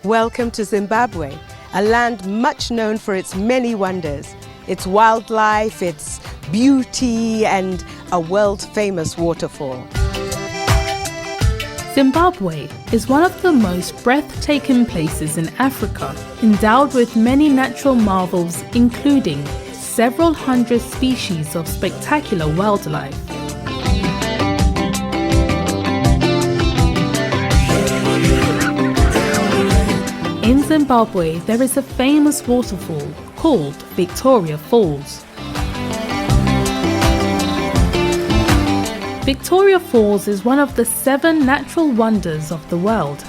Welcome to Zimbabwe, a land much known for its many wonders, its wildlife, its beauty, and a world-famous waterfall. Zimbabwe is one of the most breathtaking places in Africa, endowed with many natural marvels, including several hundred species of spectacular wildlife. In Zimbabwe, there is a famous waterfall called Victoria Falls. Victoria Falls is one of the 7 natural wonders of the world.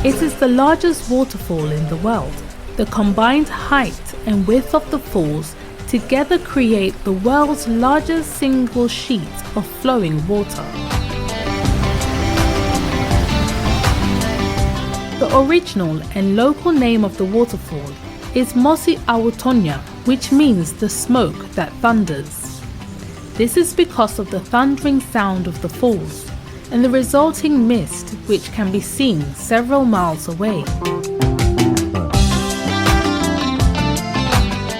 It is the largest waterfall in the world. The combined height and width of the falls together create the world's largest single sheet of flowing water. The original and local name of the waterfall is Mosi Awutonya, which means the smoke that thunders. This is because of the thundering sound of the falls and the resulting mist, which can be seen several miles away.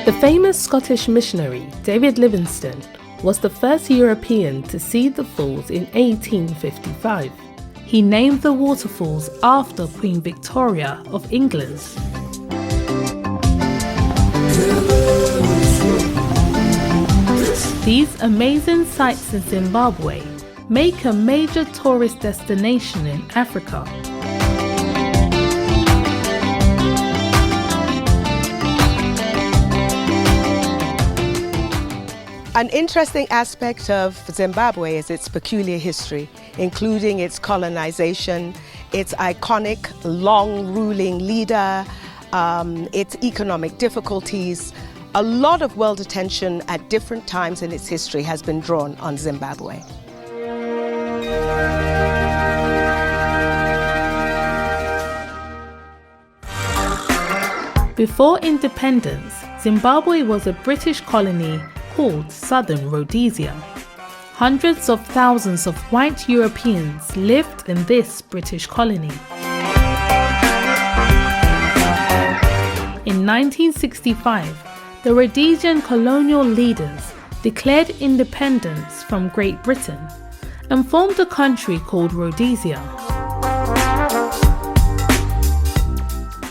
The famous Scottish missionary David Livingstone was the first European to see the falls in 1855. He named the waterfalls after Queen Victoria of England. These amazing sights in Zimbabwe make a major tourist destination in Africa. An interesting aspect of Zimbabwe is its peculiar history, including its colonization, its iconic long ruling leader, its economic difficulties. A lot of world attention at different times in its history has been drawn on Zimbabwe. Before independence, Zimbabwe was a British colony called Southern Rhodesia. Hundreds of thousands of white Europeans lived in this British colony. In 1965, the Rhodesian colonial leaders declared independence from Great Britain and formed a country called Rhodesia.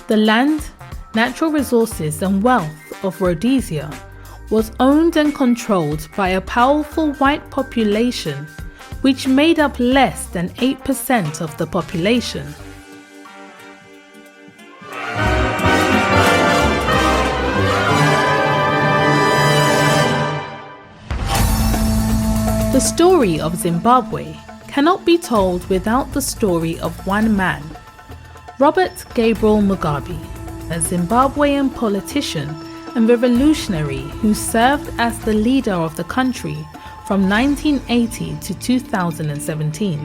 The land, natural resources and wealth of Rhodesia was owned and controlled by a powerful white population which made up less than 8% of the population. The story of Zimbabwe cannot be told without the story of one man, Robert Gabriel Mugabe, a Zimbabwean politician and revolutionary who served as the leader of the country from 1980 to 2017.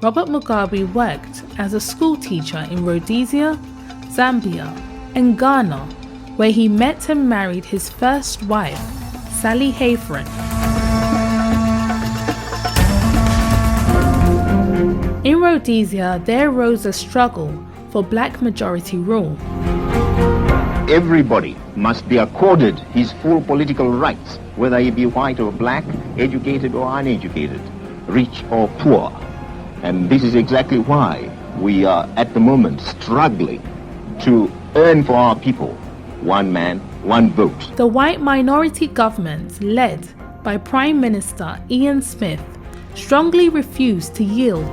Robert Mugabe worked as a school teacher in Rhodesia, Zambia, and Ghana, where he met and married his first wife, Sally Hayfron. In Rhodesia, there rose a struggle for black majority rule. Everybody must be accorded his full political rights, whether he be white or black, educated or uneducated, rich or poor. And this is exactly why we are at the moment struggling to earn for our people one man, one vote. The white minority government, led by Prime Minister Ian Smith, strongly refused to yield.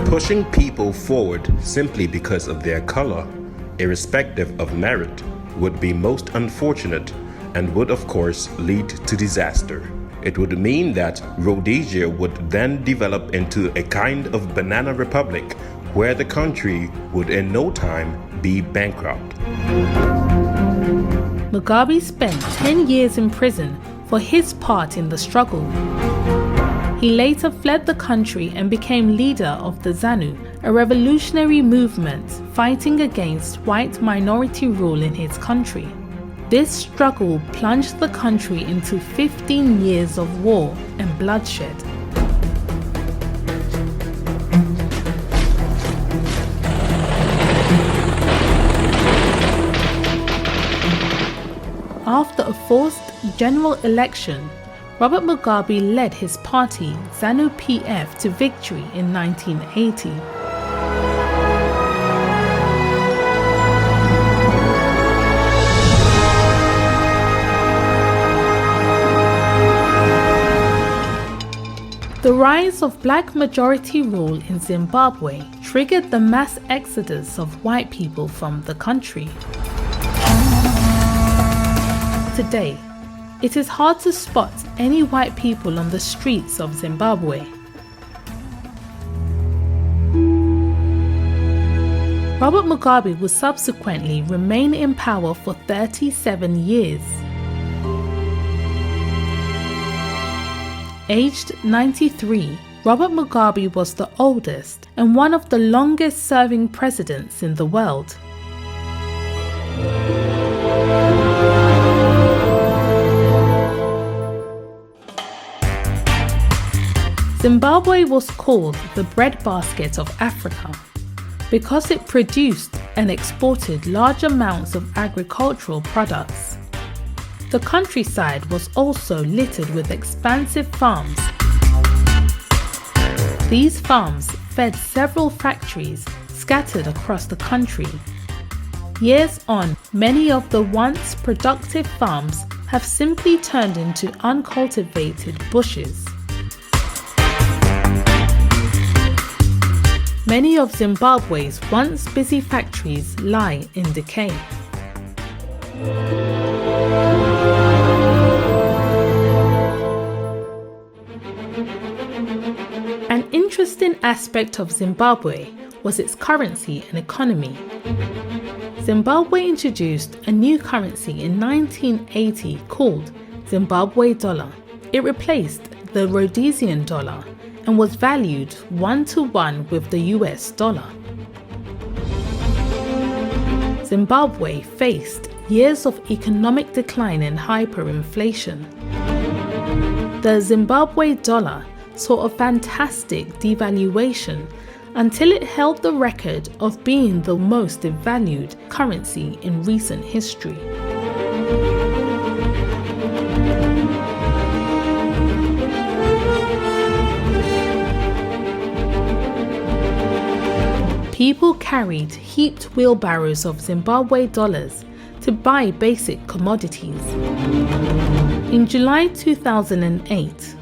Pushing people forward simply because of their color, irrespective of merit, would be most unfortunate and would of course lead to disaster. It would mean that Rhodesia would then develop into a kind of banana republic where the country would in no time be bankrupt. Mugabe spent 10 years in prison for his part in the struggle. He later fled the country and became leader of the ZANU, a revolutionary movement fighting against white minority rule in his country. This struggle plunged the country into 15 years of war and bloodshed. After a forced general election, Robert Mugabe led his party ZANU-PF to victory in 1980. The rise of black majority rule in Zimbabwe triggered the mass exodus of white people from the country. Today, it is hard to spot any white people on the streets of Zimbabwe. Robert Mugabe would subsequently remain in power for 37 years. Aged 93, Robert Mugabe was the oldest and one of the longest-serving presidents in the world. Zimbabwe was called the breadbasket of Africa because it produced and exported large amounts of agricultural products. The countryside was also littered with expansive farms. These farms fed several factories scattered across the country. Years on, many of the once productive farms have simply turned into uncultivated bushes. Many of Zimbabwe's once busy factories lie in decay. An interesting aspect of Zimbabwe was its currency and economy. Zimbabwe introduced a new currency in 1980 called Zimbabwe dollar. It replaced the Rhodesian dollar and was valued 1-to-1 with the US dollar. Zimbabwe faced years of economic decline and hyperinflation. The Zimbabwe dollar saw a fantastic devaluation until it held the record of being the most devalued currency in recent history. People carried heaped wheelbarrows of Zimbabwe dollars to buy basic commodities. In July 2008,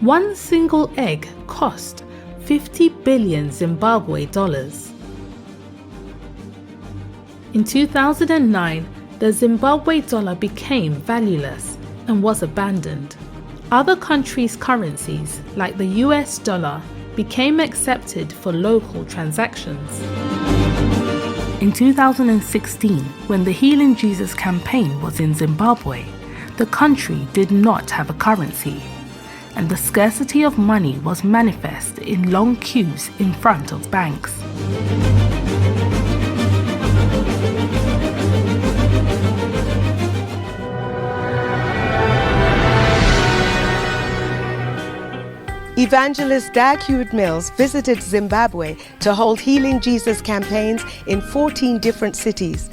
one single egg cost 50 billion Zimbabwe dollars. In 2009, the Zimbabwe dollar became valueless and was abandoned. Other countries' currencies, like the US dollar, became accepted for local transactions. In 2016, when the Healing Jesus campaign was in Zimbabwe, the country did not have a currency, and the scarcity of money was manifest in long queues in front of banks. Evangelist Dag Heward-Mills visited Zimbabwe to hold Healing Jesus campaigns in 14 different cities.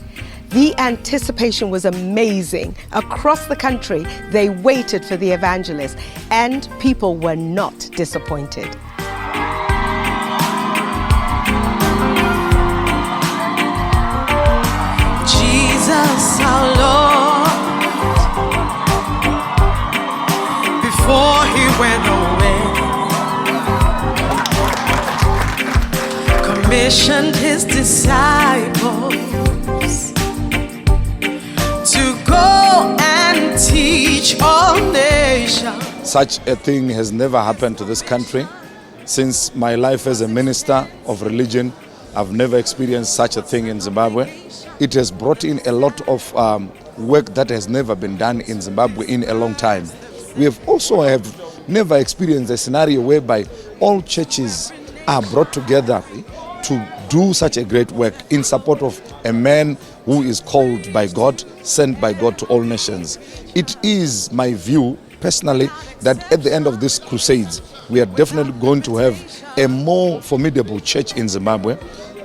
The anticipation was amazing. Across the country, they waited for the evangelist, and people were not disappointed. Jesus, our Lord, before he went away, commissioned his disciples to go and teach all nations. Such a thing has never happened to this country. Since my life as a minister of religion, I've never experienced such a thing in Zimbabwe. It has brought in a lot of work that has never been done in Zimbabwe in a long time. We have never experienced a scenario whereby all churches are brought together to do such a great work in support of a man who is called by God, sent by God to all nations. It is my view personally that at the end of these crusades, we are definitely going to have a more formidable church in Zimbabwe.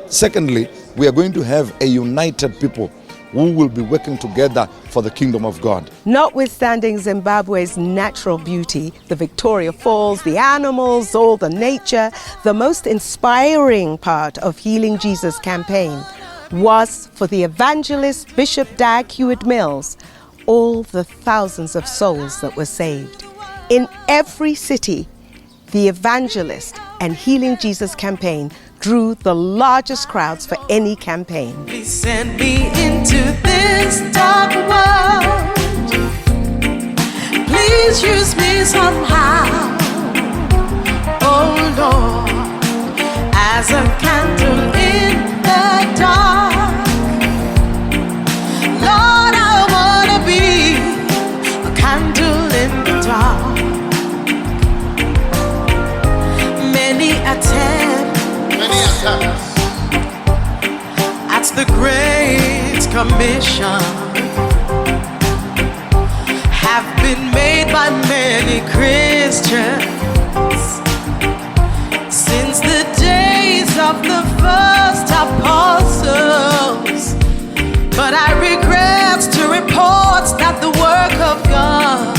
Secondly, we are going to have a united people who will be working together for the kingdom of God. Notwithstanding Zimbabwe's natural beauty, the Victoria Falls, the animals, all the nature, the most inspiring part of Healing Jesus campaign was for the evangelist Bishop Dag Heward-Mills, all the thousands of souls that were saved. In every city, the evangelist and Healing Jesus campaign drew the largest crowds for any campaign. Please send me into this dark world. Please use me somehow, oh Lord, as a candle in the dark. Lord, I wanna be a candle in the dark. Many attempts at the Great Commission have been made by many Christians since the days of the first apostles. But I regret to report that the work of God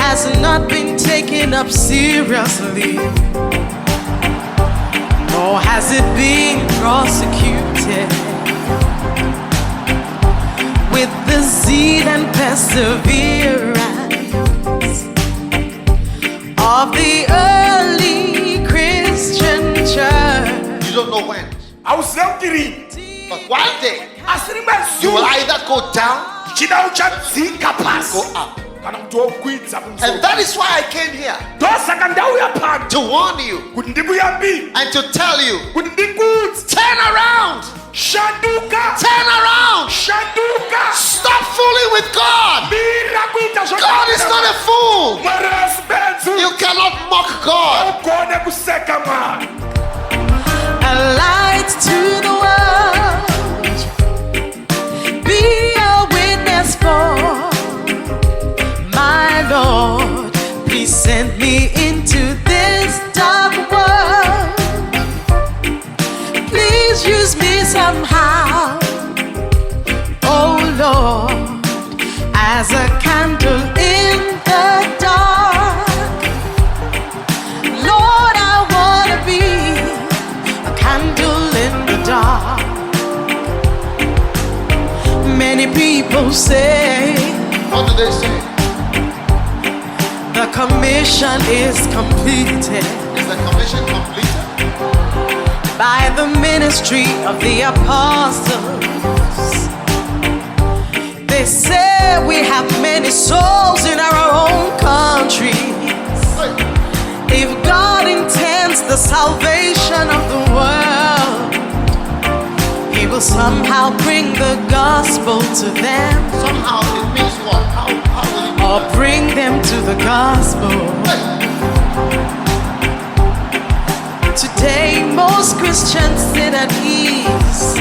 has not been taken up seriously, nor has it been prosecuted with the zeal and perseverance of the early Christian church. You don't know when, I was not kidding. but one day You you will either go down or go up. And that is why I came here to warn you and to tell you, turn around. Turn around. Stop fooling with God. God is not a fool. You cannot mock God. A light to the world, be a witness for my Lord. Please send me into this dark world. Please use me somehow, oh Lord, as a candle in the dark. Lord, I wanna be a candle in the dark. Many people say, What do they say? the commission is completed Is the commission completed? by the ministry of the apostles. They say we have many souls in our own countries. If God intends the salvation of the world, He will somehow bring the gospel to them, Somehow it means what? How will it or bring them to the gospel. Today, most Christians sit at ease,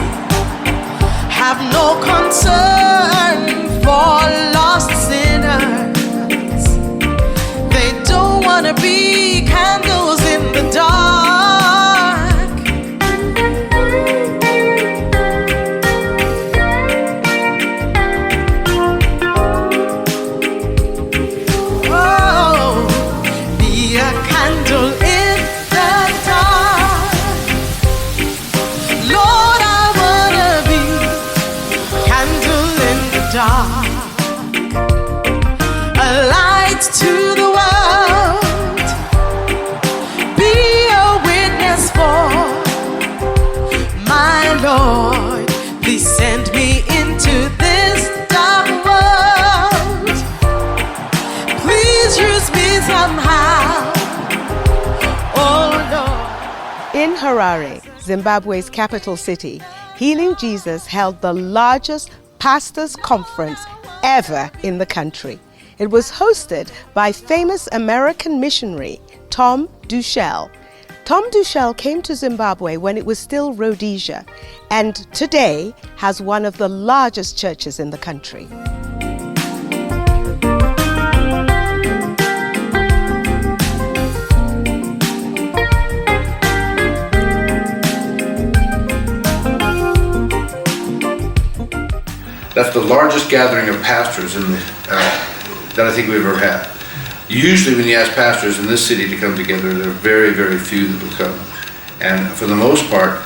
have no concern for lost sinners. They don't want to be candles in the dark. Oh, be a candle in the dark. Lord, I wanna be a candle in the dark, a light to the world, be a witness for my Lord. Please send me into this dark world. Please use me somehow, oh Lord. In Harare, Zimbabwe's capital city, Healing Jesus held the largest pastors' conference ever in the country. It was hosted by famous American missionary Tom Duchel. Tom Duchel came to Zimbabwe when it was still Rhodesia and today has one of the largest churches in the country. That's the largest gathering of pastors that I think we've ever had. Usually when you ask pastors in this city to come together, there are very, very few that will come. And for the most part,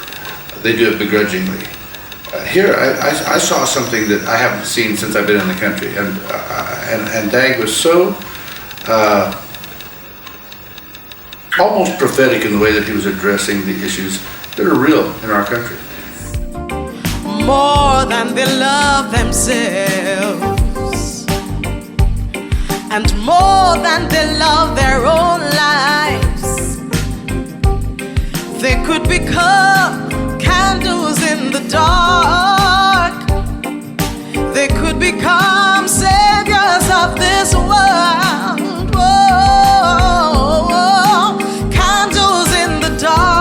they do it begrudgingly. Here, I saw something that I haven't seen since I've been in the country. And Dag was so almost prophetic in the way that he was addressing the issues that are real in our country. More than they love themselves, and more than they love their own lives. They could become candles in the dark. They could become saviors of this world. Whoa, candles in the dark.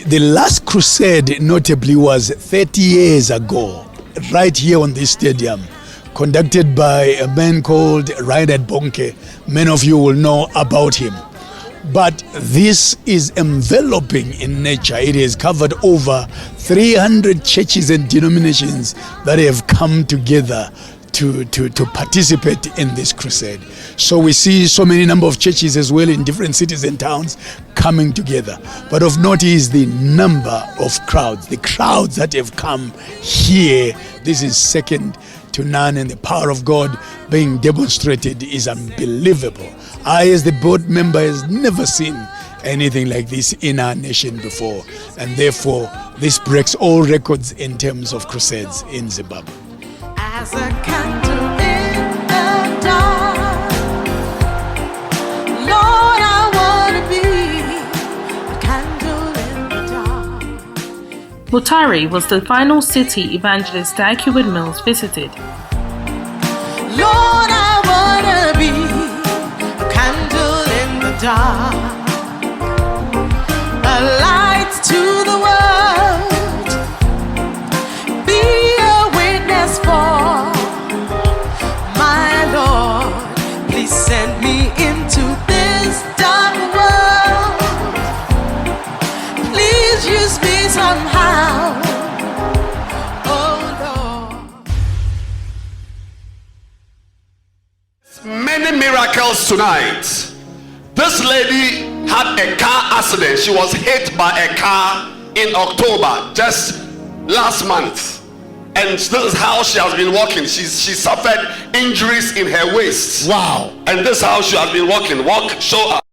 The last crusade notably was 30 years ago, right here on this stadium, conducted by a man called Reinhard Bonke. Many of you will know about him. But this is enveloping in nature. It has covered over 300 churches and denominations that have come together to participate in this crusade. So we see so many number of churches as well in different cities and towns coming together. But of note is the number of crowds, the crowds that have come here. This is second to none, and the power of God being demonstrated is unbelievable. I, as the board member, has never seen anything like this in our nation before, and therefore this breaks all records in terms of crusades in Zimbabwe. As a candle in the dark, Lord, I want to be a candle in the dark. Mutare was the final city Evangelist Dag Heward-Mills visited. Lord, I want to be a candle in the dark, a light to the world, be a witness for my Lord. Please send me into this dark world. Please use me somehow. Oh Lord. Many miracles tonight. This lady had a car accident. She was hit by a car in October, just last month. And this is how she has been walking. She suffered injuries in her waist. Wow. And this is how she has been walking. Walk, show up.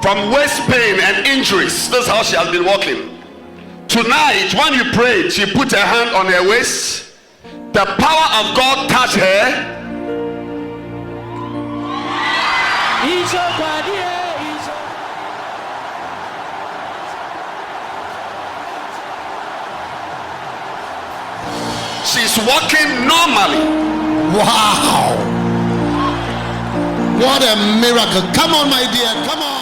From waist pain and injuries, this is how she has been walking. Tonight, when you prayed, she put her hand on her waist. The power of God touched her. She's walking normally. Wow! What a miracle. Come on, my dear, come on.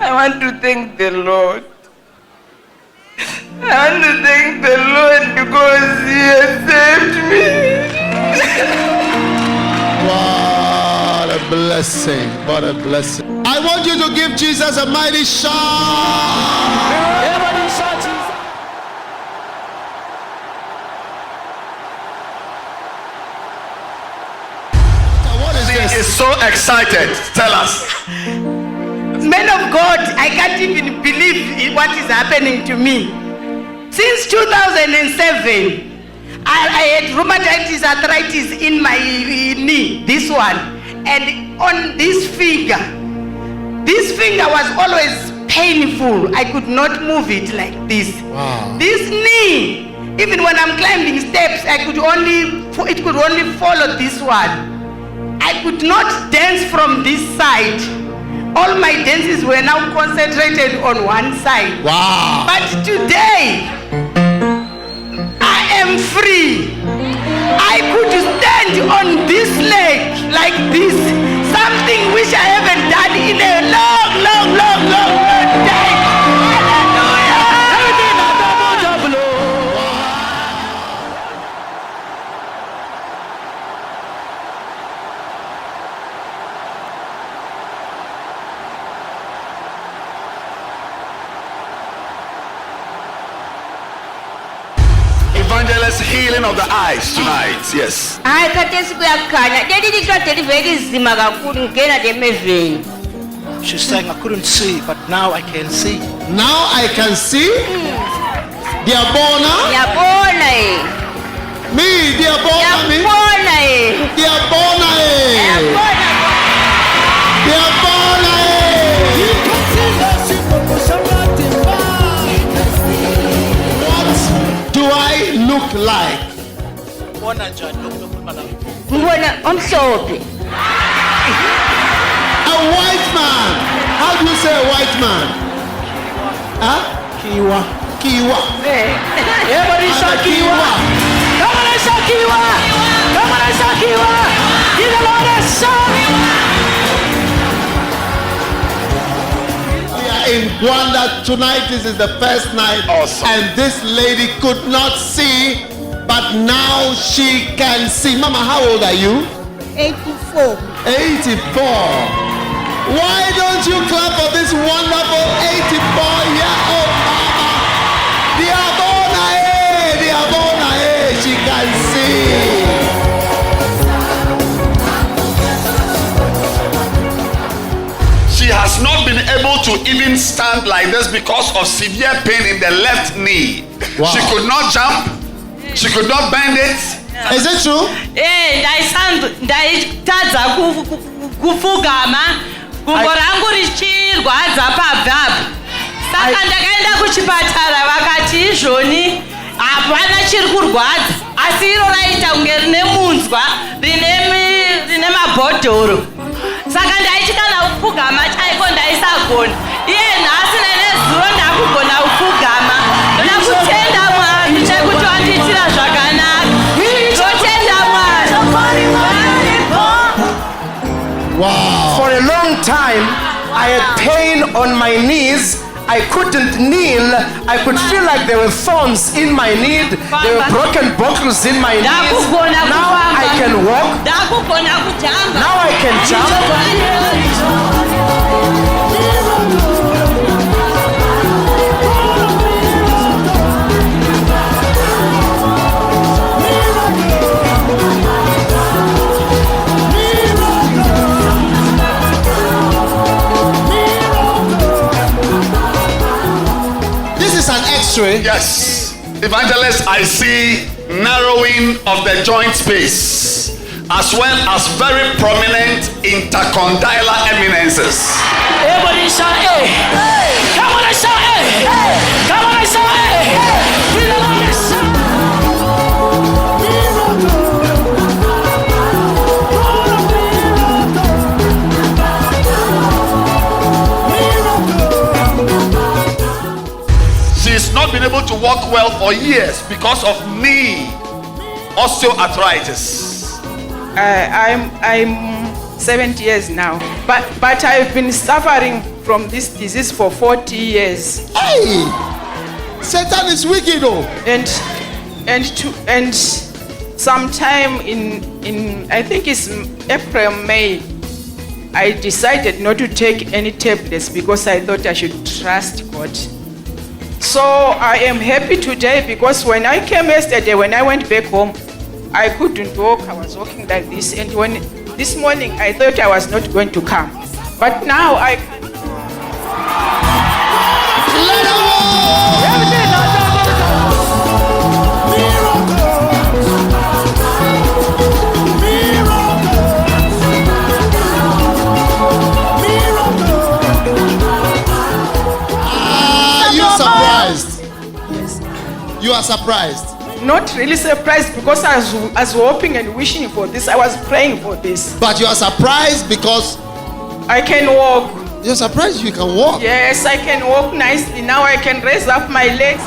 I want to thank the Lord. I want to thank the Lord because He has saved me. What a blessing. What a blessing. I want you to give Jesus a mighty shout. What is this? Is so excited. Tell us. Man of God, I can't even believe what is happening to me. Since 2007, I had rheumatoid arthritis in my knee, this one, and on this finger. This finger was always painful. I could not move it like this. Wow. This knee, even when I'm climbing steps, it could only follow this one. I could not dance from this side. All my dances were now concentrated on one side. Wow. But today, I am free. I could stand on this leg like this. Something which I haven't done in a long time. Evangelist healing of the eyes tonight. Yes. She's saying I couldn't see, but now I can see. Now I can see. Diabona. Me, Diabona. Me. Diabona. Diabona. What do I look like? A white man. How do you say a white man? Huh? Kiwa. Kiwa. Everybody shout Kiwa. Come on and shout Kiwa. Come on and shout Kiwa. Give the Lord a shout. We are in Rwanda tonight. This is the first night. Awesome. And this lady could not see, but now she can see. Mama, how old are you? 84. 84. Why don't you clap for this wonderful 84-year-old mama? Diabona, she can see. She has not been able to even stand like this because of severe pain in the left knee. Wow. She could not jump. She could not bend it. Is it true? Gumbo rangu richirwadza pabvapo. Saka ndakaenda kuchipatara vakati izvoni hapana chiri kurwadza, asi iro raita kunge rine munzwa rine mabhodhoro. Saka ndaiti kana kupfugama chaiko ndaisagona. Iye nhasi nenezuva ndakugona kupfugama. Ndoda kutenda Mwari nekuti wandiitira zvakanaka. Ndotenda Mwari. Wow. For a long time, I had pain on my knees. I couldn't kneel. I could feel like there were thorns in my knee. There were broken bones in my knees. Now I can walk. Now I can jump. Yes. Evangelist, I see narrowing of the joint space as well as very prominent intercondylar eminences. Everybody shout A. Come on and shout A. Come on and shout A. Give the Lord a shout. She's not been able to walk well for years because of knee osteoarthritis. I'm 70 years now, but I've been suffering from this disease for 40 years. Hey, Satan is wicked, oh. And sometime in I think it's April, May, I decided not to take any tablets because I thought I should trust God. So I am happy today because when I came yesterday, when I went back home, I couldn't walk. I was walking like this. And when this morning, I thought I was not going to come. But now I can. You are surprised? Not really surprised because I was hoping and wishing for this. I was praying for this. But you are surprised because I can walk. You're surprised you can walk? Yes, I can walk nicely. Now I can raise up my legs.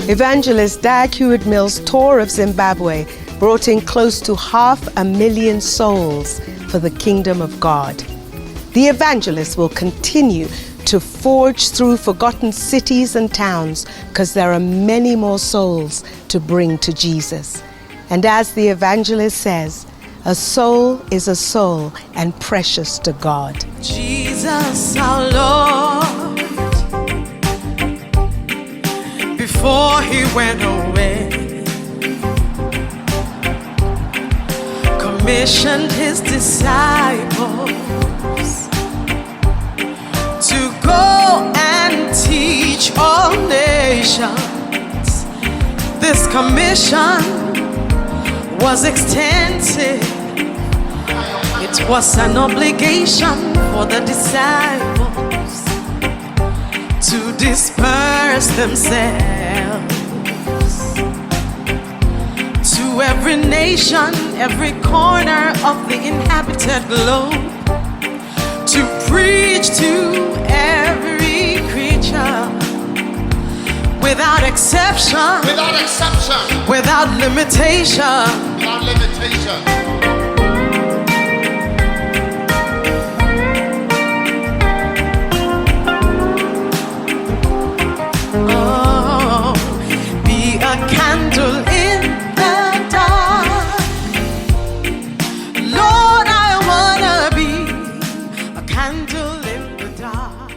Evangelist Dag Heward-Mills' tour of Zimbabwe brought in close to 500,000 souls for the kingdom of God. The evangelist will continue to forge through forgotten cities and towns because there are many more souls to bring to Jesus. And as the evangelist says, a soul is a soul and precious to God. Jesus our Lord, before he went away, commissioned his disciples to go and teach all nations. This commission was extensive. It was an obligation for the disciples to disperse themselves to every nation, every corner of the inhabited globe, to preach to every creature without exception, without limitation. Be a candle in the dark. Lord, I wanna be a candle in the dark.